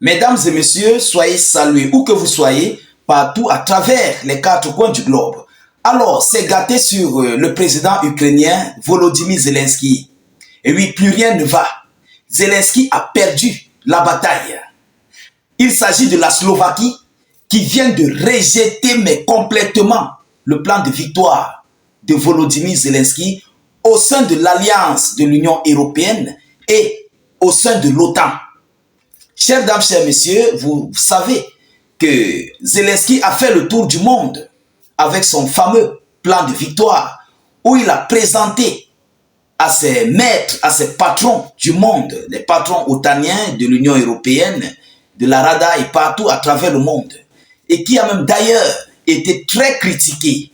Mesdames et messieurs, soyez salués où que vous soyez, partout à travers les quatre coins du globe. Alors, c'est gâté sur le président ukrainien Volodymyr Zelensky. Et oui, plus rien ne va. Zelensky a perdu la bataille. Il s'agit de la Slovaquie qui vient de rejeter mais complètement le plan de victoire de Volodymyr Zelensky au sein de l'alliance de l'Union européenne et au sein de l'OTAN. Chers dames, chers messieurs, vous savez que Zelensky a fait le tour du monde avec son fameux plan de victoire où il a présenté à ses maîtres, à ses patrons du monde, les patrons otaniens de l'Union européenne, de la Rada et partout à travers le monde, et qui a même d'ailleurs été très critiqué.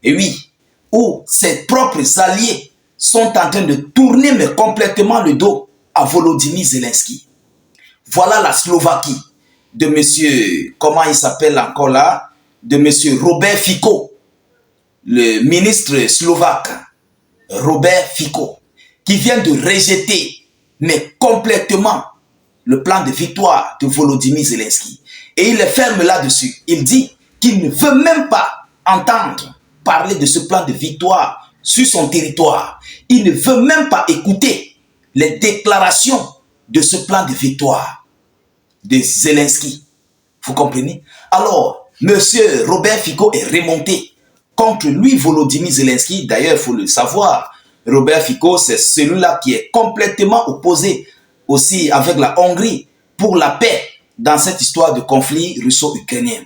Et oui, où ses propres alliés sont en train de tourner mais complètement le dos à Volodymyr Zelensky. Voilà la Slovaquie de monsieur, comment il s'appelle encore là, de monsieur Robert Fico, le ministre slovaque, Robert Fico, qui vient de rejeter, mais complètement, le plan de victoire de Volodymyr Zelensky. Et il est ferme là-dessus. Il dit qu'il ne veut même pas entendre parler de ce plan de victoire sur son territoire. Il ne veut même pas écouter les déclarations de ce plan de victoire de Zelensky. Vous comprenez? Alors, monsieur Robert Fico est remonté contre lui, Volodymyr Zelensky. D'ailleurs, il faut le savoir, Robert Fico, c'est celui-là qui est complètement opposé aussi avec la Hongrie pour la paix dans cette histoire de conflit russo-ukrainien.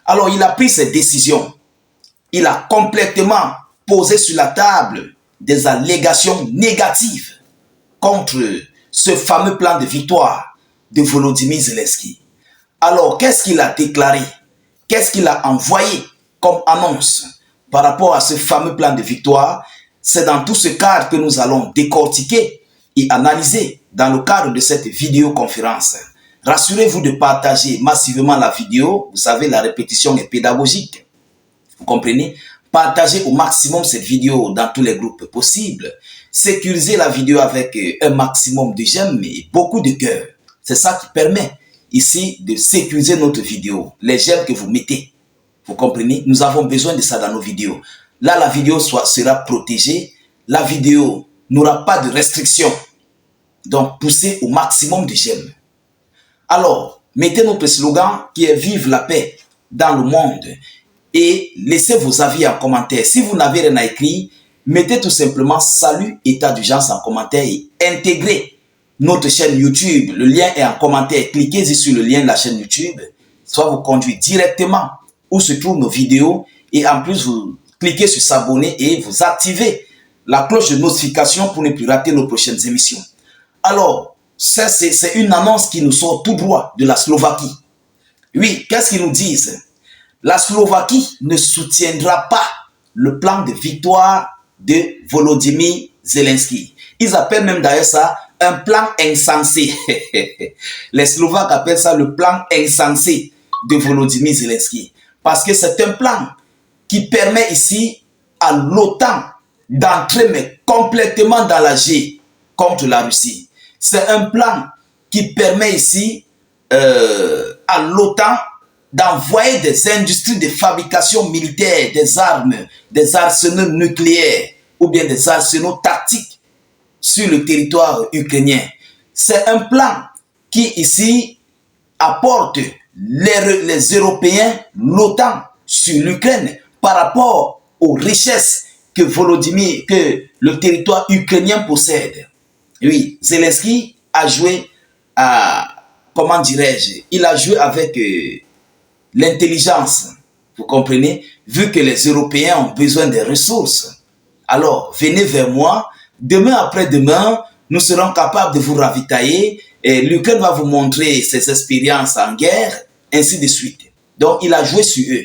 Alors, il a pris ses décisions. Il a complètement posé sur la table des allégations négatives contre ce fameux plan de victoire de Volodymyr Zelensky. Alors, qu'est-ce qu'il a déclaré? Qu'est-ce qu'il a envoyé comme annonce par rapport à ce fameux plan de victoire? C'est dans tout ce cadre que nous allons décortiquer et analyser dans le cadre de cette vidéoconférence. Rassurez-vous de partager massivement la vidéo. Vous savez, la répétition est pédagogique. Vous comprenez? Partagez au maximum cette vidéo dans tous les groupes possibles. Sécurisez la vidéo avec un maximum de j'aime et beaucoup de cœur. C'est ça qui permet ici de sécuriser notre vidéo. Les j'aime que vous mettez. Vous comprenez? Nous avons besoin de ça dans nos vidéos. Là, la vidéo sera protégée. La vidéo n'aura pas de restrictions. Donc, poussez au maximum de j'aime. Alors, mettez notre slogan qui est « Vive la paix dans le monde » et laissez vos avis en commentaire. Si vous n'avez rien à écrire, mettez tout simplement « Salut, état d'urgence » en commentaire et intégrez notre chaîne YouTube. Le lien est en commentaire. Cliquez-y sur le lien de la chaîne YouTube. Soit vous conduit directement où se trouvent nos vidéos et en plus, vous cliquez sur s'abonner et vous activez la cloche de notification pour ne plus rater nos prochaines émissions. Alors, ça, c'est une annonce qui nous sort tout droit de la Slovaquie. Oui, qu'est-ce qu'ils nous disent? La Slovaquie ne soutiendra pas le plan de victoire de Volodymyr Zelensky. Ils appellent même d'ailleurs ça un plan insensé. Les Slovaques appellent ça le plan insensé de Volodymyr Zelensky. Parce que c'est un plan qui permet ici à l'OTAN d'entrer mais complètement dans la G contre la Russie. C'est un plan qui permet ici à l'OTAN d'envoyer des industries de fabrication militaire, des armes, des arsenaux nucléaires ou bien des arsenaux tactiques sur le territoire ukrainien. C'est un plan qui ici apporte les Européens, l'OTAN sur l'Ukraine par rapport aux richesses que le territoire ukrainien possède. Oui, Zelensky a joué comment dirais-je, il a joué avec l'intelligence, vous comprenez, vu que les Européens ont besoin des ressources. Alors, venez vers moi, demain après-demain, nous serons capables de vous ravitailler et l'Ukraine va vous montrer ses expériences en guerre, ainsi de suite. Donc, il a joué sur eux,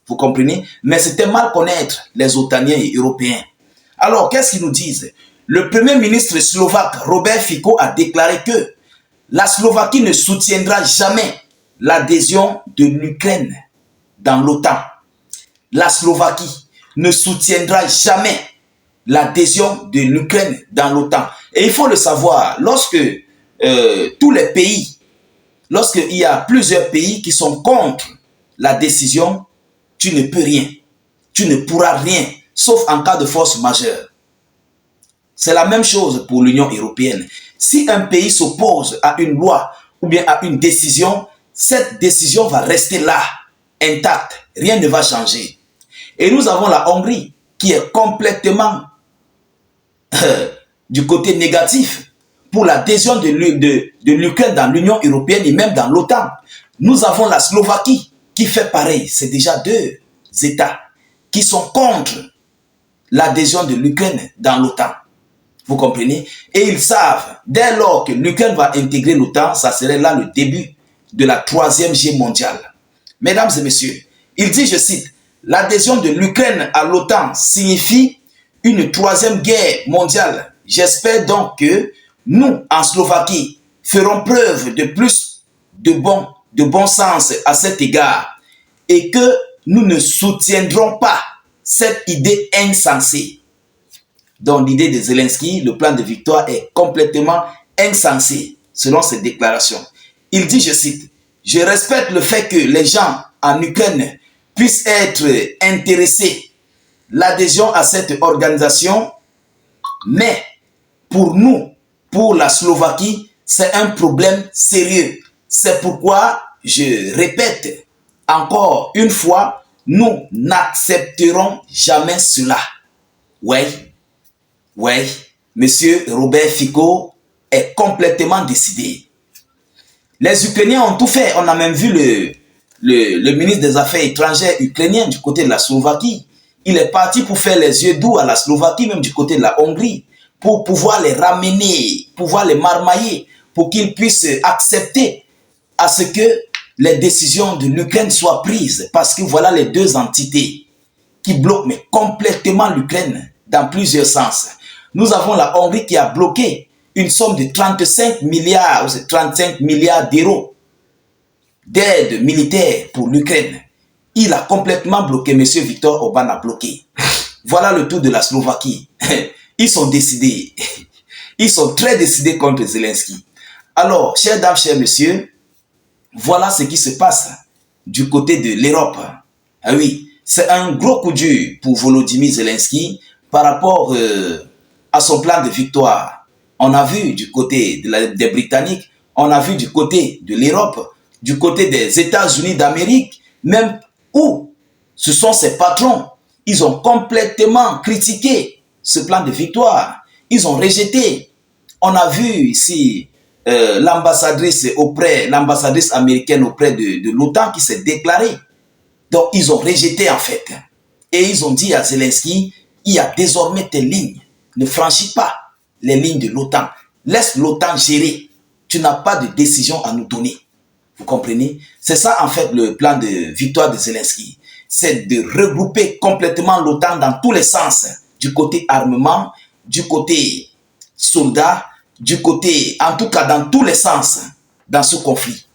vous comprenez, mais c'était mal connaître les Otaniens et Européens. Alors, qu'est-ce qu'ils nous disent? Le premier ministre slovaque, Robert Fico, a déclaré que la Slovaquie ne soutiendra jamais l'adhésion de l'Ukraine dans l'OTAN. La Slovaquie ne soutiendra jamais l'adhésion de l'Ukraine dans l'OTAN. Et il faut le savoir, lorsque tous les pays Lorsqu'il y a plusieurs pays qui sont contre la décision, tu ne peux rien. Tu ne pourras rien, sauf en cas de force majeure. C'est la même chose pour l'Union européenne. Si un pays s'oppose à une loi ou bien à une décision, cette décision va rester là, intacte. Rien ne va changer. Et nous avons la Hongrie qui est complètement du côté négatif pour l'adhésion de l'Ukraine dans l'Union européenne et même dans l'OTAN. Nous avons la Slovaquie qui fait pareil. C'est déjà deux États qui sont contre l'adhésion de l'Ukraine dans l'OTAN. Vous comprenez? Et ils savent, dès lors que l'Ukraine va intégrer l'OTAN, ça serait là le début de la troisième guerre mondiale. Mesdames et messieurs, il dit, je cite, l'adhésion de l'Ukraine à l'OTAN signifie une troisième guerre mondiale. J'espère donc que nous, en Slovaquie, ferons preuve de plus de bon sens à cet égard et que nous ne soutiendrons pas cette idée insensée. Donc l'idée de Zelensky, le plan de victoire est complètement insensé selon ses déclarations. Il dit, je cite, « Je respecte le fait que les gens en Ukraine puissent être intéressés l'adhésion à cette organisation, mais pour nous, pour la Slovaquie, c'est un problème sérieux. C'est pourquoi, je répète encore une fois, nous n'accepterons jamais cela. » Oui, monsieur Robert Fico est complètement décidé. Les Ukrainiens ont tout fait. On a même vu le ministre des Affaires étrangères ukrainien du côté de la Slovaquie. Il est parti pour faire les yeux doux à la Slovaquie, même du côté de la Hongrie, pour pouvoir les ramener, pouvoir les marmailler, pour qu'ils puissent accepter à ce que les décisions de l'Ukraine soient prises. Parce que voilà les deux entités qui bloquent mais complètement l'Ukraine dans plusieurs sens. Nous avons la Hongrie qui a bloqué une somme de 35 milliards ou 35 milliards d'euros d'aide militaire pour l'Ukraine. Il a complètement bloqué, M. Viktor Orban a bloqué. Voilà le tour de la Slovaquie. Ils sont décidés. Ils sont très décidés contre Zelensky. Alors, chers dames, chers messieurs, voilà ce qui se passe du côté de l'Europe. Ah oui, c'est un gros coup dur pour Volodymyr Zelensky par rapport à son plan de victoire. On a vu du côté des Britanniques, on a vu du côté de l'Europe, du côté des États-Unis d'Amérique, même où ce sont ses patrons. Ils ont complètement critiqué ce plan de victoire. Ils ont rejeté. On a vu ici l'ambassadrice américaine auprès de l'OTAN qui s'est déclarée. Donc, ils ont rejeté en fait. Et ils ont dit à Zelensky, il y a désormais tes lignes. Ne franchis pas les lignes de l'OTAN. Laisse l'OTAN gérer. Tu n'as pas de décision à nous donner. Vous comprenez? C'est ça en fait le plan de victoire de Zelensky. C'est de regrouper complètement l'OTAN dans tous les sens. Du côté armement, du côté soldats, du côté, en tout cas dans tous les sens, dans ce conflit.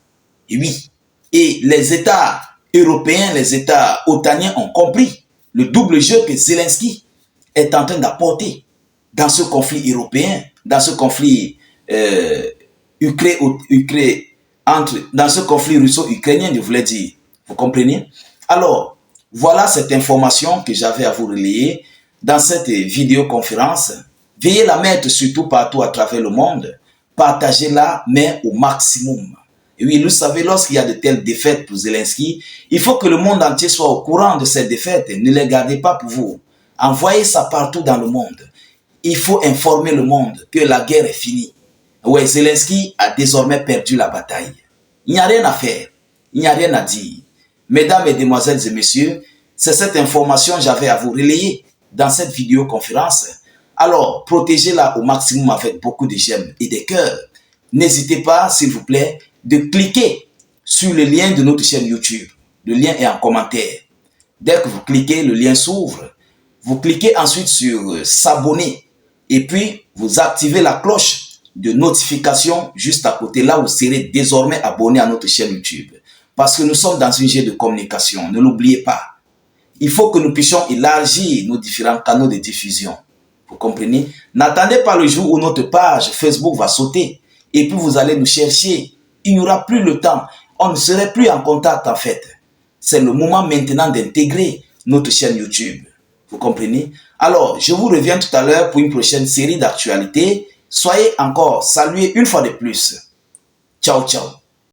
Et oui. Et les États européens, les États otaniens ont compris le double jeu que Zelensky est en train d'apporter dans ce conflit européen, dans ce conflit dans ce conflit russo-ukrainien, je voulais dire. Vous comprenez? Alors, voilà cette information que j'avais à vous relayer dans cette vidéoconférence. Veuillez la mettre surtout partout à travers le monde. Partagez-la, mais au maximum. Et oui, vous savez, lorsqu'il y a de telles défaites pour Zelensky, il faut que le monde entier soit au courant de ces défaites. Ne les gardez pas pour vous. Envoyez ça partout dans le monde. Il faut informer le monde que la guerre est finie. Oui, Zelensky a désormais perdu la bataille. Il n'y a rien à faire. Il n'y a rien à dire. Mesdames, Mesdemoiselles et Messieurs, c'est cette information que j'avais à vous relayer dans cette vidéoconférence. Alors, protégez-la au maximum avec beaucoup de j'aime et des cœurs. N'hésitez pas, s'il vous plaît, de cliquer sur le lien de notre chaîne YouTube. Le lien est en commentaire. Dès que vous cliquez, le lien s'ouvre. Vous cliquez ensuite sur s'abonner et puis vous activez la cloche de notification juste à côté. Là, vous serez désormais abonné à notre chaîne YouTube. Parce que nous sommes dans une guerre de communication. Ne l'oubliez pas. Il faut que nous puissions élargir nos différents canaux de diffusion. Vous comprenez? N'attendez pas le jour où notre page Facebook va sauter. Et puis vous allez nous chercher Il n'y aura plus le temps. On ne serait plus en contact en fait. C'est le moment maintenant d'intégrer notre chaîne YouTube. Vous comprenez? Alors, je vous reviens tout à l'heure pour une prochaine série d'actualités. Soyez encore salués une fois de plus. Ciao, ciao.